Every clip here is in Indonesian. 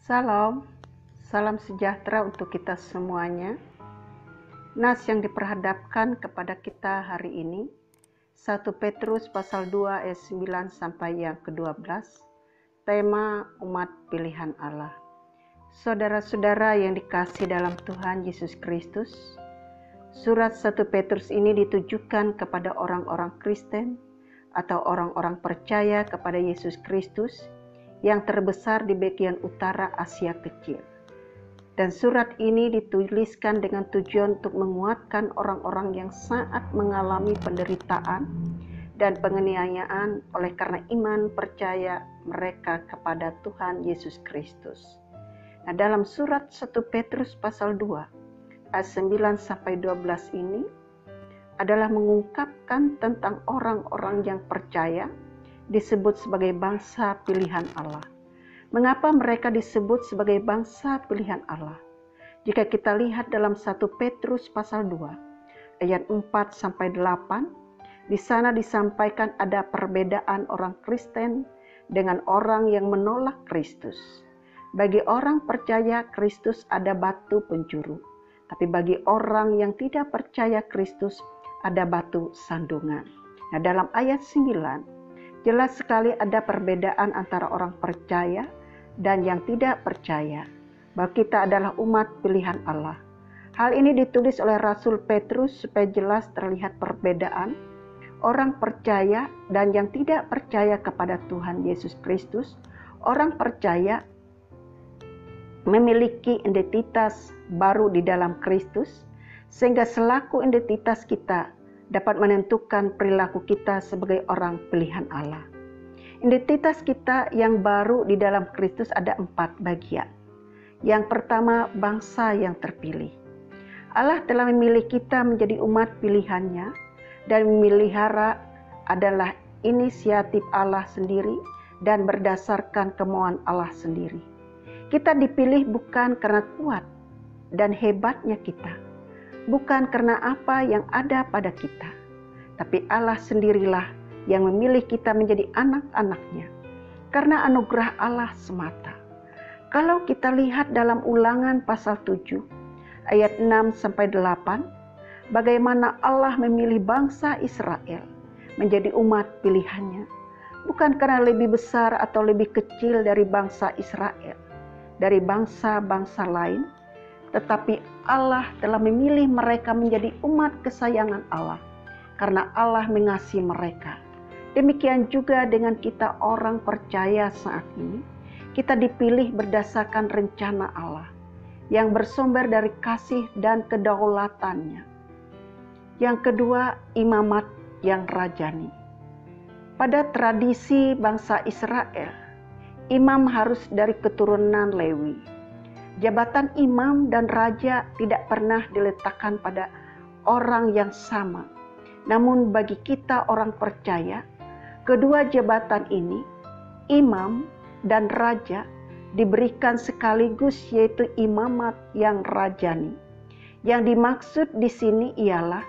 Salam, salam sejahtera untuk kita semuanya. Nas yang diperhadapkan kepada kita hari ini 1 Petrus pasal 2 ayat 9 sampai yang ke-12. Tema umat pilihan Allah. Saudara-saudara yang dikasihi dalam Tuhan Yesus Kristus, surat 1 Petrus ini ditujukan kepada orang-orang Kristen atau orang-orang percaya kepada Yesus Kristus yang terbesar di bagian utara Asia Kecil. Dan surat ini dituliskan dengan tujuan untuk menguatkan orang-orang yang saat mengalami penderitaan dan penganiayaan oleh karena iman percaya mereka kepada Tuhan Yesus Kristus. Nah, dalam surat 1 Petrus pasal 2 ayat 9 sampai 12 ini adalah mengungkapkan tentang orang-orang yang percaya disebut sebagai bangsa pilihan Allah. Mengapa mereka disebut sebagai bangsa pilihan Allah? Jika kita lihat dalam 1 Petrus pasal 2 ayat 4 sampai 8, di sana disampaikan ada perbedaan orang Kristen dengan orang yang menolak Kristus. Bagi orang percaya Kristus ada batu penjuru, tapi bagi orang yang tidak percaya Kristus ada batu sandungan. Nah, dalam ayat 9 jelas sekali ada perbedaan antara orang percaya dan yang tidak percaya, bahwa kita adalah umat pilihan Allah. Hal ini ditulis oleh Rasul Petrus supaya jelas terlihat perbedaan orang percaya dan yang tidak percaya kepada Tuhan Yesus Kristus. Orang percaya memiliki identitas baru di dalam Kristus, sehingga selaku identitas kita dapat menentukan perilaku kita sebagai orang pilihan Allah. Identitas kita yang baru di dalam Kristus ada 4 bagian. Yang pertama, bangsa yang terpilih. Allah telah memilih kita menjadi umat pilihannya, dan memelihara adalah inisiatif Allah sendiri dan berdasarkan kemauan Allah sendiri. Kita dipilih bukan karena kuat dan hebatnya kita, bukan karena apa yang ada pada kita, tapi Allah sendirilah yang memilih kita menjadi anak-anaknya karena anugerah Allah semata. Kalau kita lihat dalam Ulangan pasal 7 ayat 6 sampai 8, bagaimana Allah memilih bangsa Israel menjadi umat pilihannya, bukan karena lebih besar atau lebih kecil dari bangsa Israel, dari bangsa-bangsa lain, tetapi Allah telah memilih mereka menjadi umat kesayangan Allah karena Allah mengasihi mereka. Demikian juga dengan kita orang percaya saat ini, kita dipilih berdasarkan rencana Allah yang bersumber dari kasih dan kedaulatannya. Yang kedua, imamat yang rajani. Pada tradisi bangsa Israel, imam harus dari keturunan Lewi. Jabatan imam dan raja tidak pernah diletakkan pada orang yang sama. Namun bagi kita orang percaya, kedua jabatan ini, imam dan raja, diberikan sekaligus, yaitu imamat yang rajani. Yang dimaksud di sini ialah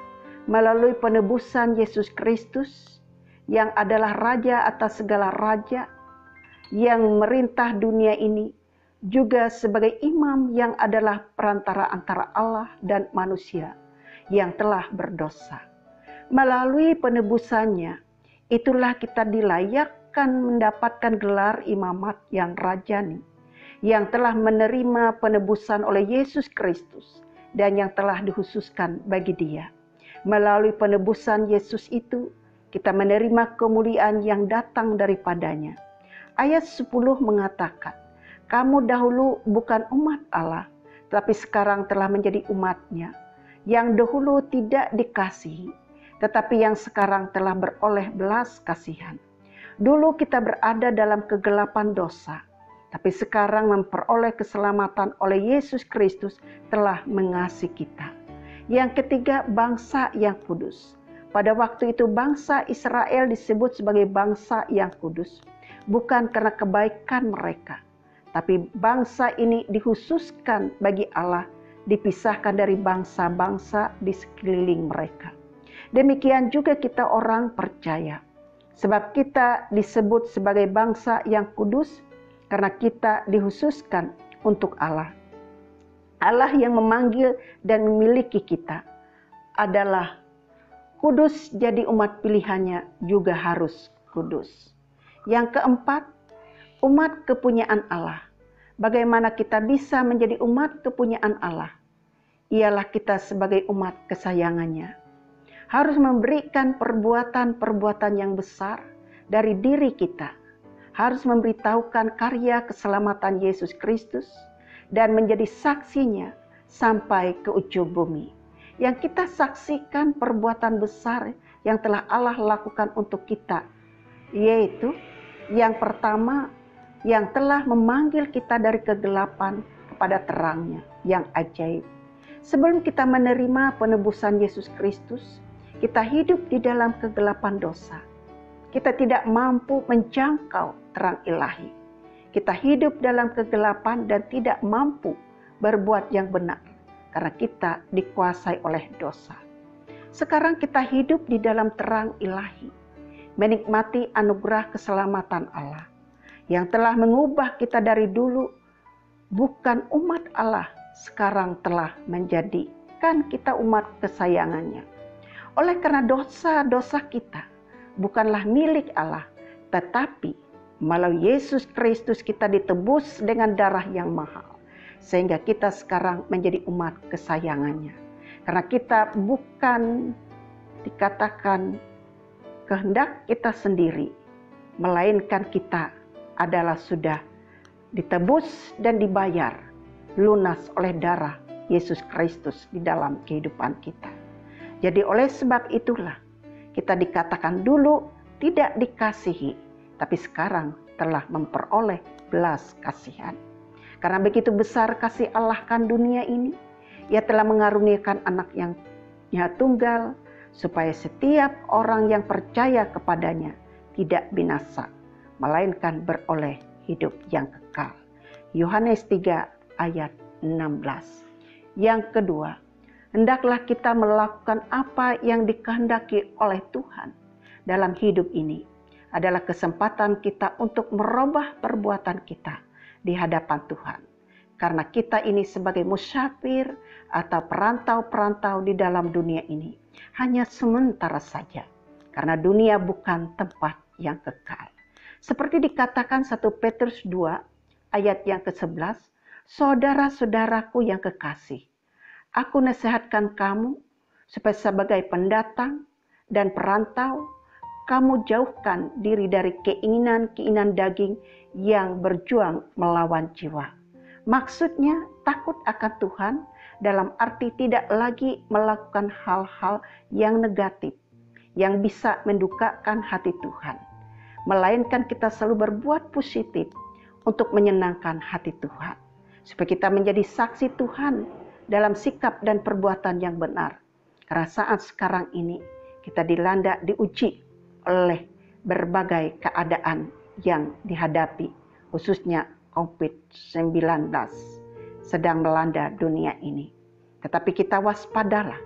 melalui penebusan Yesus Kristus yang adalah raja atas segala raja yang memerintah dunia ini, juga sebagai imam yang adalah perantara antara Allah dan manusia yang telah berdosa. Melalui penebusannya, itulah kita dilayakkan mendapatkan gelar imamat yang rajani, yang telah menerima penebusan oleh Yesus Kristus dan yang telah dikhususkan bagi Dia. Melalui penebusan Yesus itu, kita menerima kemuliaan yang datang daripadanya. Ayat 10 mengatakan, kamu dahulu bukan umat Allah, tapi sekarang telah menjadi umat-Nya, yang dahulu tidak dikasihi, tetapi yang sekarang telah beroleh belas kasihan. Dulu kita berada dalam kegelapan dosa, tapi sekarang memperoleh keselamatan oleh Yesus Kristus telah mengasihi kita. Yang ketiga, bangsa yang kudus. Pada waktu itu bangsa Israel disebut sebagai bangsa yang kudus, bukan karena kebaikan mereka, tapi bangsa ini dikhususkan bagi Allah, dipisahkan dari bangsa-bangsa di sekeliling mereka. Demikian juga kita orang percaya. Sebab kita disebut sebagai bangsa yang kudus karena kita dihususkan untuk Allah. Allah yang memanggil dan memiliki kita adalah kudus, jadi umat pilihannya juga harus kudus. Yang keempat, umat kepunyaan Allah. Bagaimana kita bisa menjadi umat kepunyaan Allah? Ialah kita sebagai umat kesayangannya harus memberikan perbuatan-perbuatan yang besar dari diri kita. Harus memberitahukan karya keselamatan Yesus Kristus dan menjadi saksinya sampai ke ujung bumi. Yang kita saksikan perbuatan besar yang telah Allah lakukan untuk kita, yaitu yang pertama, yang telah memanggil kita dari kegelapan kepada terangnya yang ajaib. Sebelum kita menerima penebusan Yesus Kristus, kita hidup di dalam kegelapan dosa. Kita tidak mampu menjangkau terang ilahi. Kita hidup dalam kegelapan dan tidak mampu berbuat yang benar karena kita dikuasai oleh dosa. Sekarang kita hidup di dalam terang ilahi, menikmati anugerah keselamatan Allah yang telah mengubah kita dari dulu bukan umat Allah, sekarang telah menjadikan kita umat kesayangannya. Oleh karena dosa-dosa kita bukanlah milik Allah, tetapi melalui Yesus Kristus kita ditebus dengan darah yang mahal. Sehingga kita sekarang menjadi umat kesayangannya. Karena kita bukan dikatakan kehendak kita sendiri, melainkan kita adalah sudah ditebus dan dibayar lunas oleh darah Yesus Kristus di dalam kehidupan kita. Jadi oleh sebab itulah kita dikatakan dulu tidak dikasihi, tapi sekarang telah memperoleh belas kasihan. Karena begitu besar kasih Allah kan dunia ini, Ia telah mengaruniakan anak yang tunggal, supaya setiap orang yang percaya kepadanya tidak binasa, melainkan beroleh hidup yang kekal. Yohanes 3 ayat 16. Yang kedua, hendaklah kita melakukan apa yang dikehendaki oleh Tuhan dalam hidup ini. Adalah kesempatan kita untuk merubah perbuatan kita di hadapan Tuhan. Karena kita ini sebagai musafir atau perantau-perantau di dalam dunia ini hanya sementara saja. Karena dunia bukan tempat yang kekal. Seperti dikatakan 1 Petrus 2 ayat yang ke-11, saudara-saudaraku yang kekasih, aku nasihatkan kamu supaya sebagai pendatang dan perantau, kamu jauhkan diri dari keinginan-keinginan daging yang berjuang melawan jiwa. Maksudnya takut akan Tuhan dalam arti tidak lagi melakukan hal-hal yang negatif, yang bisa mendukakan hati Tuhan. Melainkan kita selalu berbuat positif untuk menyenangkan hati Tuhan. Supaya kita menjadi saksi Tuhan dalam sikap dan perbuatan yang benar. Karena saat sekarang ini kita dilanda, diuji oleh berbagai keadaan yang dihadapi, khususnya COVID-19 sedang melanda dunia ini. Tetapi kita waspadalah,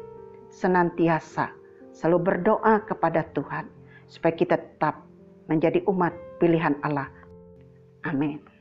senantiasa selalu berdoa kepada Tuhan supaya kita tetap menjadi umat pilihan Allah. Amin.